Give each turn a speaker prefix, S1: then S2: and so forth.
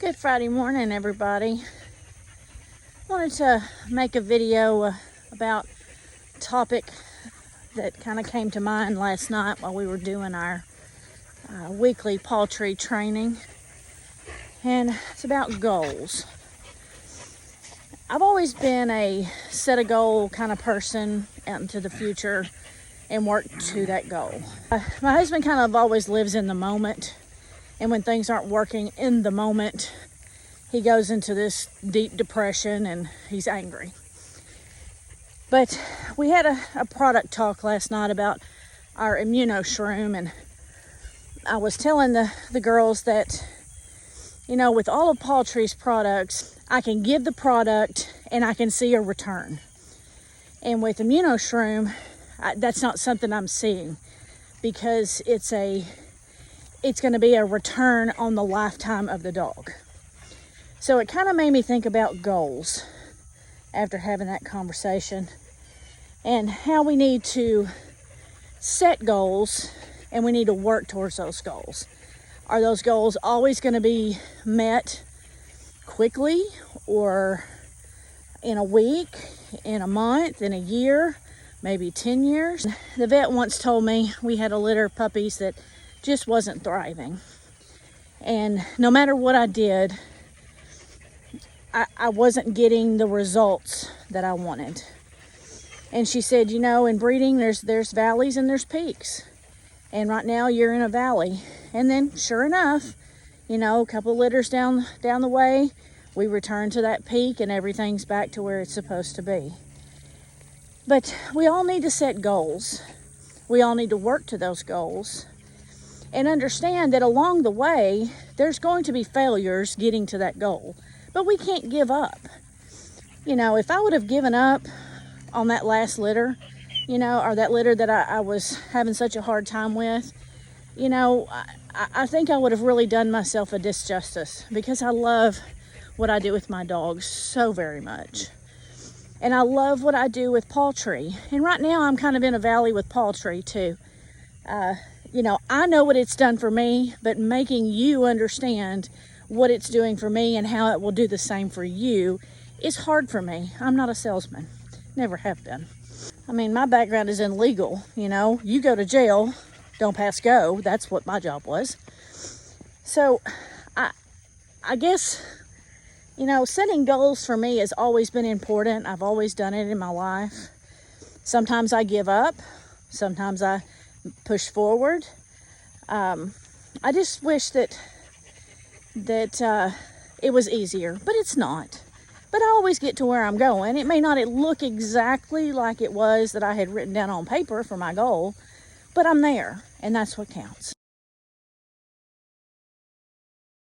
S1: Good Friday morning, everybody. Wanted to make a video about a topic that kind of came to mind last night while we were doing our weekly poultry training, and it's about goals. I've always been a set a goal kind of person out into the future and work to that goal. My husband kind of always lives in the moment, and when things aren't working in the moment, he goes into this deep depression and he's angry. But we had a product talk last night about our ImmunoShroom, and I was telling the girls that, you know, with all of Poultry's products, I can give the product and I can see a return. And with ImmunoShroom, that's not something I'm seeing, because it's going to be a return on the lifetime of the dog. So it kind of made me think about goals after having that conversation, and how we need to set goals and we need to work towards those goals. Are those goals always going to be met quickly, or in a week, in a month, in a year, maybe 10 years? The vet once told me we had a litter of puppies that just wasn't thriving. And no matter what I did, I wasn't getting the results that I wanted. And she said, you know, in breeding, there's valleys and there's peaks. And right now you're in a valley. And then sure enough, you know, a couple of litters down the way, we return to that peak and everything's back to where it's supposed to be. But we all need to set goals. We all need to work to those goals and understand that along the way, there's going to be failures getting to that goal. But we can't give up. You know, if I would have given up on that last litter, you know, or that litter that I was having such a hard time with, you know, I think I would have really done myself a disjustice, because I love what I do with my dogs so very much. And I love what I do with poultry. And right now I'm kind of in a valley with poultry too. You know, I know what it's done for me, but making you understand what it's doing for me and how it will do the same for you is hard for me. I'm not a salesman. Never have been. I mean, my background is in legal. You know, you go to jail, don't pass go. That's what my job was. So I guess, you know, setting goals for me has always been important. I've always done it in my life. Sometimes I give up. Sometimes I push forward. I just wish that it was easier, but it's not. But I always get to where I'm going. It may not look exactly like it was that I had written down on paper for my goal, but I'm there, and that's what counts.